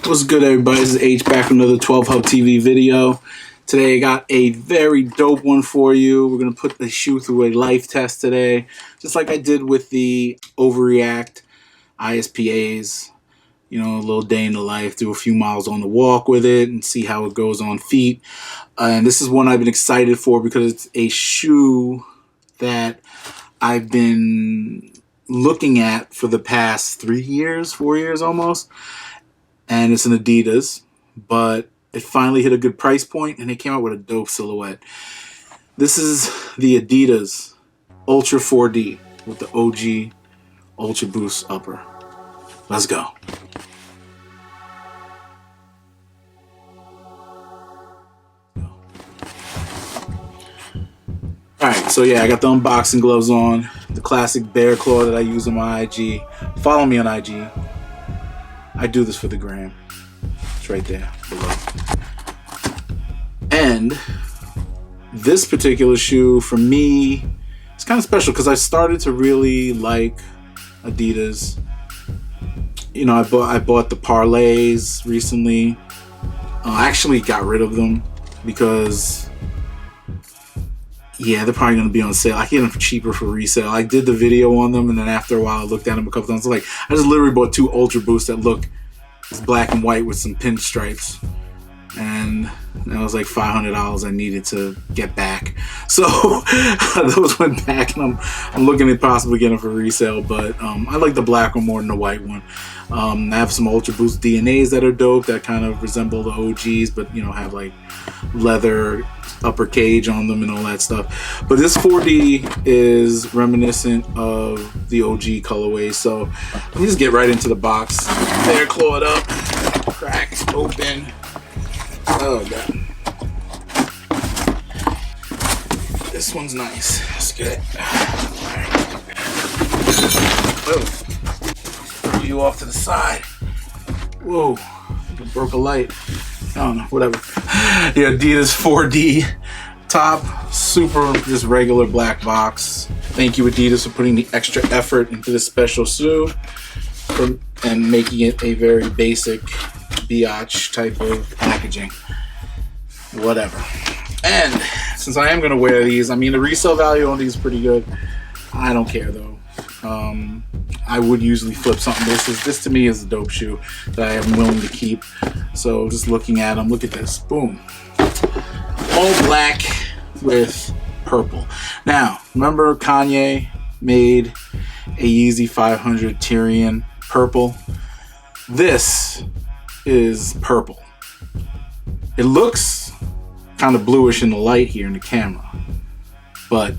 What's good, everybody? This is H back from another 12 Hub TV video. Today I got a very dope one for you. We're going to put the shoe through a life test today, just like I did with the Overreact ISPAs. You know, a little day in the life, do a few miles on the walk with it and see how it goes on feet. And this is one I've been excited for because it's a shoe that I've been looking at for the past 3 years, 4 years almost. And it's an ADIDAS, but it finally hit a good price point and they came out with a dope silhouette. This is the ADIDAS Ultra 4D with the OG Ultra Boost upper. Let's go. Alright, so yeah, I got the unboxing gloves on, the classic bear claw that I use on my IG. Follow me on IG. I do this for the gram. It's right there below. And this particular shoe, for me, it's kind of special because I started to really like ADIDAS. You know, I bought the parlays recently. I actually got rid of them because, yeah, they're probably going to be on sale. I get them for cheaper for resale. I did the video on them, and then after a while, I looked at them a couple times. Like, I just literally bought 2 Ultra Boosts that look black and white with some pinstripes, and that was like $500 I needed to get back. So those went back, and I'm looking at possibly getting them for resale. But I like the black one more than the white one. I have some Ultra Boost DNAs that are dope that kind of resemble the OGs, but you know, have like leather upper cage on them and all that stuff. But this 4D is reminiscent of the OG colorway. So let me just get right into the box. There, claw it up, cracked open. Oh god, this one's nice. That's good. All right. Whoa. You off to the side. Whoa, I broke a light. I don't know, whatever. The ADIDAS 4D top, super just regular black box. Thank you, ADIDAS, for putting the extra effort into this special shoe and making it a very basic biatch type of packaging. Whatever. And since I am going to wear these, I mean, the resale value on these is pretty good. I don't care though. I would usually flip something. This to me is a dope shoe that I am willing to keep. So just looking at them, look at this, boom, all black with purple. Now remember, Kanye made a Yeezy 500 Tyrian purple. This is purple. It looks kind of bluish in the light here in the camera, but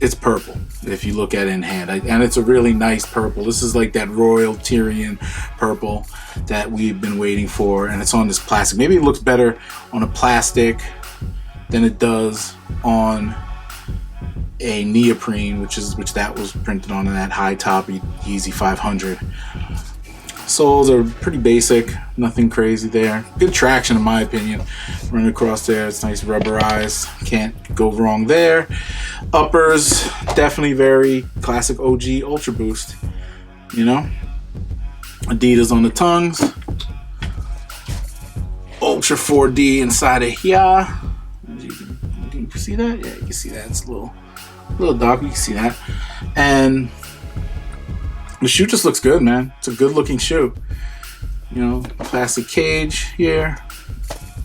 it's purple if you look at it in hand, and it's a really nice purple. This is like that royal Tyrian purple that we've been waiting for, and it's on this plastic. Maybe it looks better on a plastic than it does on a neoprene, which that was printed on that high top Yeezy 500. Soles are pretty basic, nothing crazy there. Good traction in my opinion. Running across there, it's nice rubberized. Can't go wrong there. Uppers, definitely very classic OG Ultra Boost. You know, ADIDAS on the tongues. Ultra 4D inside of here. You can see that? Yeah, you can see that. It's a little dark. You can see that. And the shoe just looks good, man. It's a good looking shoe. You know, plastic cage here.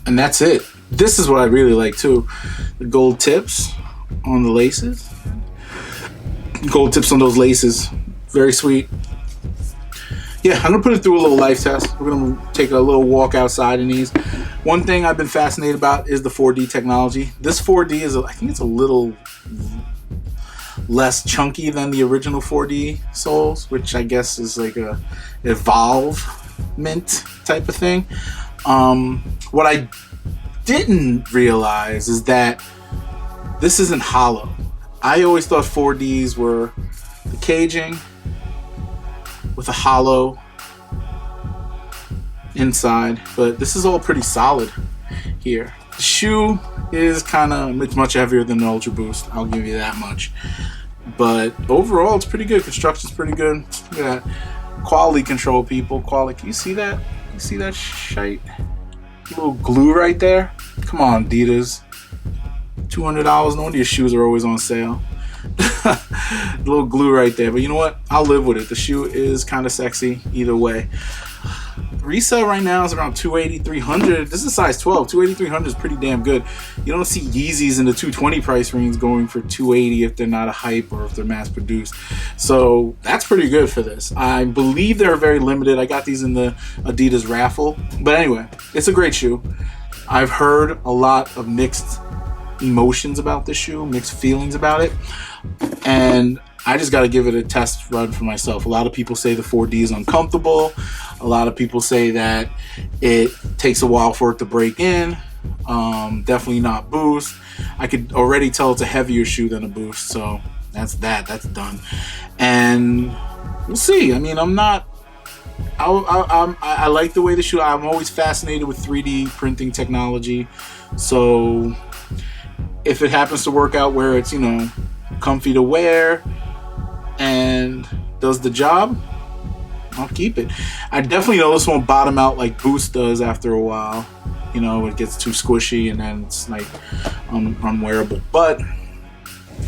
And that's it. This is what I really like too. The gold tips on the laces. Gold tips on those laces. Very sweet. Yeah, I'm gonna put it through a little life test. We're gonna take a little walk outside in these. One thing I've been fascinated about is the 4D technology. This 4D is, I think it's a little less chunky than the original 4D soles, which I guess is like a evolvement type of thing. What I didn't realize is that this isn't hollow. I always thought 4Ds were the caging with a hollow inside, but this is all pretty solid here. The shoe is it's much heavier than the Ultra Boost, I'll give you that much. But overall, it's pretty good. Construction's pretty good. Look at that. Quality control, people. Quality. Can you see that? You see that shite? Little glue right there. Come on, Adidas. $200. No wonder your shoes are always on sale. Little glue right there. But you know what? I'll live with it. The shoe is kind of sexy either way. Resale right now is around $280, $300. This is size 12. $280, $300 is pretty damn good. You don't see Yeezys in the $220 price range going for $280 if they're not a hype or if they're mass produced. So that's pretty good for this. I believe they're very limited. I got these in the Adidas raffle. But anyway, it's a great shoe. I've heard a lot of mixed emotions about this shoe, mixed feelings about it. And I just got to give it a test run for myself. A lot of people say the 4D is uncomfortable. A lot of people say that it takes a while for it to break in. Definitely not Boost. I could already tell it's a heavier shoe than a Boost, so that's done. And we'll see. I mean, I like the way the shoe. I'm always fascinated with 3D printing technology. So if it happens to work out where it's, you know, comfy to wear and does the job, I'll keep it. I definitely know this won't bottom out like Boost does after a while. You know, it gets too squishy and then it's like unwearable. But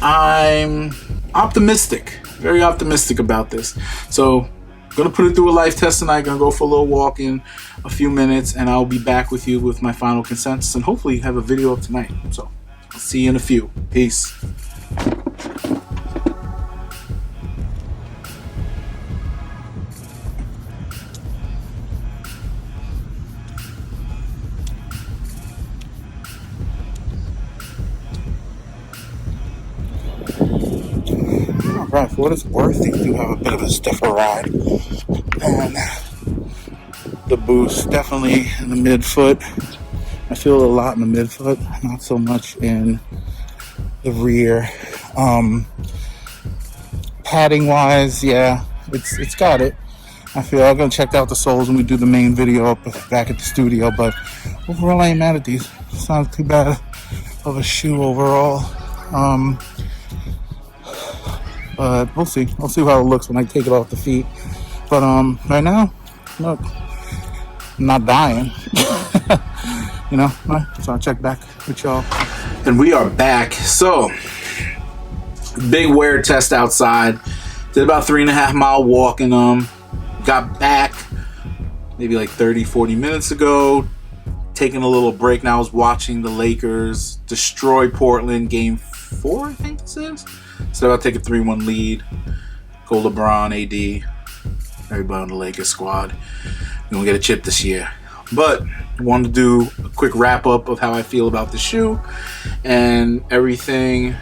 I'm optimistic, very optimistic about this. So I'm gonna put it through a life test tonight. Gonna go for a little walk in a few minutes, and I'll be back with you with my final consensus and hopefully have a video up tonight. So I'll see you in a few. Peace. Right, for what it's worth, they do have a bit of a stiffer ride. And the Boost definitely in the midfoot. I feel a lot in the midfoot, not so much in the rear. Padding wise, yeah, it's got it. I feel I'm gonna check out the soles when we do the main video up back at the studio, but overall I ain't mad at these. It's not too bad of a shoe overall. But we'll see. I'll see how it looks when I take it off the feet. But right now, look, I'm not dying. You know, so I'll check back with y'all. And we are back. So, big wear test outside. Did about 3.5 mile walk in them. Got back maybe like 30, 40 minutes ago. Taking a little break now. I was watching the Lakers destroy Portland game 4, I think this is. So I'll take a 3-1 lead. Go LeBron, AD, everybody on the Lakers squad. We're going to get a chip this year. But I wanted to do a quick wrap up of how I feel about the shoe and everything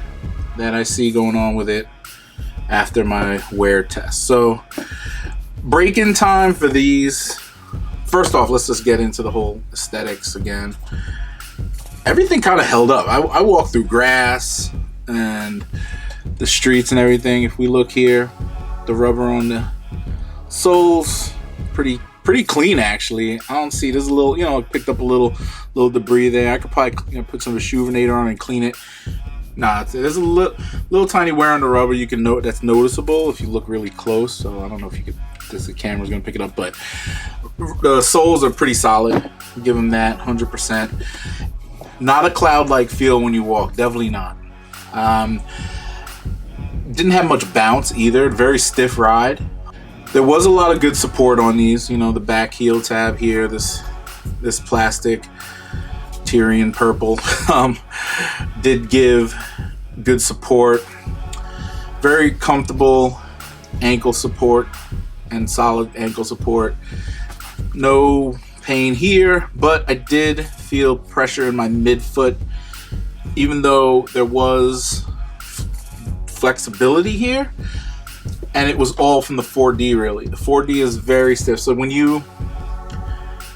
that I see going on with it after my wear test. So break-in time for these. First off, let's just get into the whole aesthetics again. Everything kind of held up. I walked through grass and the streets and everything. If we look here, the rubber on the soles, pretty clean actually. I don't see, there's a little, you know, picked up a little debris there. I could probably, you know, put some Rejuvenator on and clean it. Nah, there's a little tiny wear on the rubber. You can note that's noticeable if you look really close. So I don't know if you could, the camera's gonna pick it up, but the soles are pretty solid. Give them that 100%. Not a cloud-like feel when you walk, definitely not. Didn't have much bounce either. Very stiff ride. There was a lot of good support on these. You know, the back heel tab here, this plastic Tyrian purple did give good support. Very comfortable ankle support and solid ankle support. No pain here, but I did feel pressure in my midfoot, even though there was flexibility here, and it was all from the 4D really. The 4D is very stiff. So when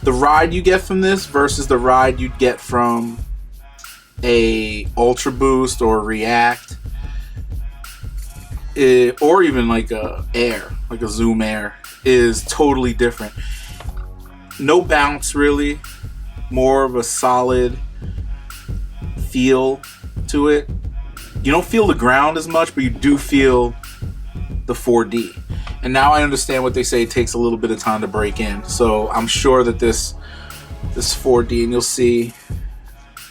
the ride you get from this versus the ride you'd get from a Ultra Boost or React, or even like a Air, like a Zoom Air, is totally different. No bounce really, more of a solid feel to it. You don't feel the ground as much, but you do feel the 4D. And now I understand what they say, it takes a little bit of time to break in. So I'm sure that this 4D, and you'll see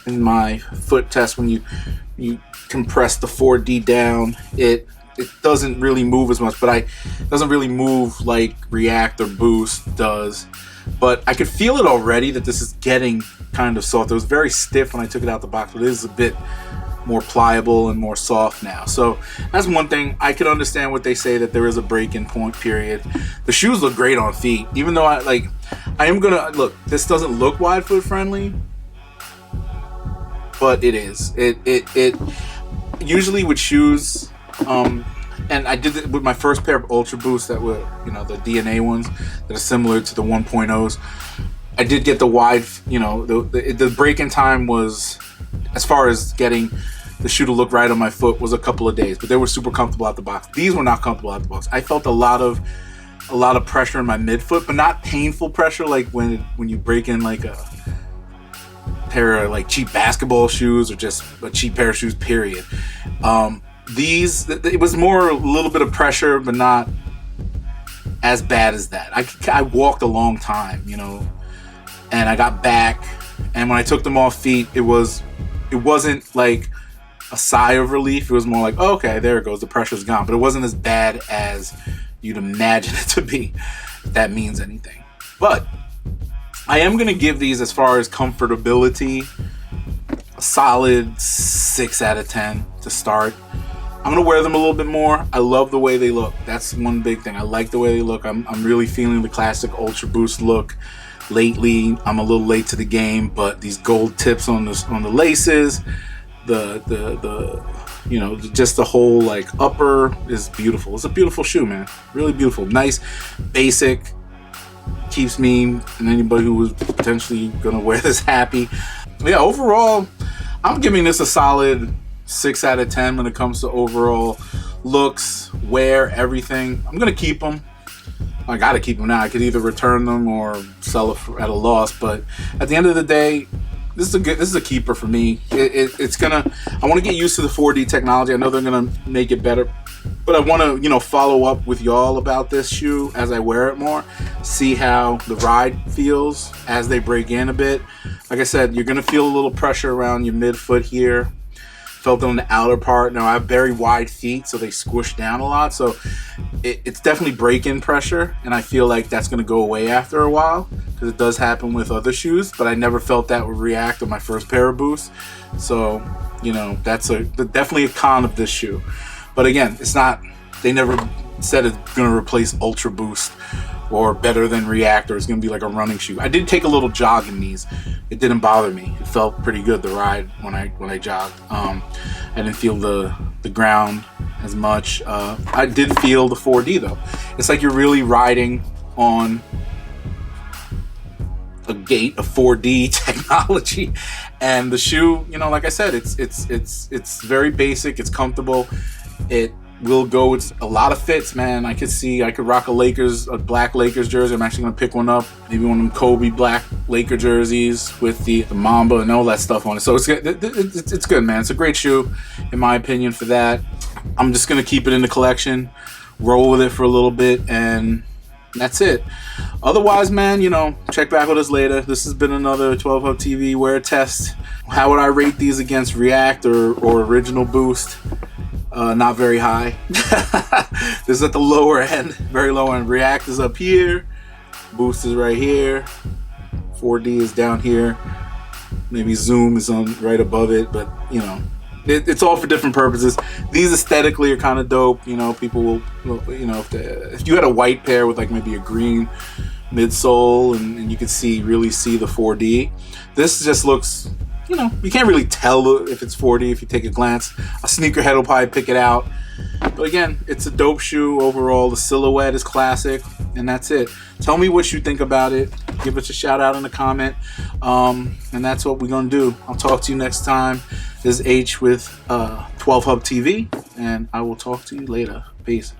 in my foot test, when you compress the 4D down, it doesn't really move as much, but it doesn't really move like React or Boost does. But I could feel it already that this is getting kind of soft. It was very stiff when I took it out the box, but it is a bit more pliable and more soft now. So that's one thing. I could understand what they say, that there is a break-in point period. The shoes look great on feet, even though I am gonna look. This doesn't look wide foot friendly, but it is. It usually with shoes, and I did it with my first pair of Ultra Boosts that were, the DNA ones that are similar to the 1.0s. I did get the wide, the break-in time was, as far as getting the shoe to look right on my foot, was a couple of days, but they were super comfortable out the box. These were not comfortable out the box. I felt a lot of pressure in my midfoot, but not painful pressure like when you break in like a pair of like cheap basketball shoes or just a cheap pair of shoes, period. These, it was more a little bit of pressure, but not as bad as that. I walked a long time, and I got back, and when I took them off feet, it wasn't like a sigh of relief. It was more like, oh, okay, there it goes, the pressure's gone. But it wasn't as bad as you'd imagine it to be, if that means anything. But I am going to give these, as far as comfortability, a solid 6 out of 10 to start. I'm going to wear them a little bit more. I love the way they look. That's one big thing. I like the way they look. I'm really feeling the classic Ultra Boost look lately. I'm a little late to the game, but these gold tips on the laces, just the whole like upper is beautiful. It's a beautiful shoe, man. Really beautiful. Nice, basic. Keeps me and anybody who was potentially going to wear this happy. Yeah, overall, I'm giving this a solid 6 out of 10 when it comes to overall looks, wear, everything. I'm going to keep them. I got to keep them now. I could either return them or sell it at a loss, but at the end of the day, this is a keeper for me. I want to get used to the 4D technology. I know they're gonna make it better, but I want to follow up with y'all about this shoe as I wear it more, see how the ride feels as they break in a bit. Like I said, you're gonna feel a little pressure around your midfoot here. Felt it on the outer part. Now I have very wide feet, so they squish down a lot, so it's definitely break-in pressure, and I feel like that's going to go away after a while, because it does happen with other shoes, but I never felt that with React or my first pair of Boosts. So that's definitely a con of this shoe. But again, it's not, they never said it's going to replace Ultra Boost or better than React, or it's going to be like a running shoe. I did take a little jog in these. It didn't bother me. It felt pretty good, the ride, when I jogged. I didn't feel the ground as much. I did feel the 4D though. It's like you're really riding on a gate of 4D technology, and the shoe, like I said, it's very basic. It's comfortable. It will go with a lot of fits, man. I could rock a black Lakers jersey. I'm actually gonna pick one up, maybe one of them Kobe black Laker jerseys with the Mamba and all that stuff on it. So it's good, man. It's a great shoe, in my opinion, for that. I'm just gonna keep it in the collection, roll with it for a little bit, and that's it. Otherwise, man, check back with us later. This has been another 12 Hub TV wear test. How would I rate these against React or Original Boost? Not very high. This is at the lower end, very low end. React is up here, Boost is right here, 4D is down here, maybe Zoom is on right above it, but it's all for different purposes. These aesthetically are kind of dope. People will if you had a white pair with like maybe a green midsole and you could really see the 4D, this just looks, you can't really tell if it's 4D if you take a glance. A sneakerhead will probably pick it out. But again, it's a dope shoe overall. The silhouette is classic, and that's it. Tell me what you think about it. Give us a shout out in the comment. And that's what we're going to do. I'll talk to you next time. This is H with 12 Hub TV, and I will talk to you later. Peace.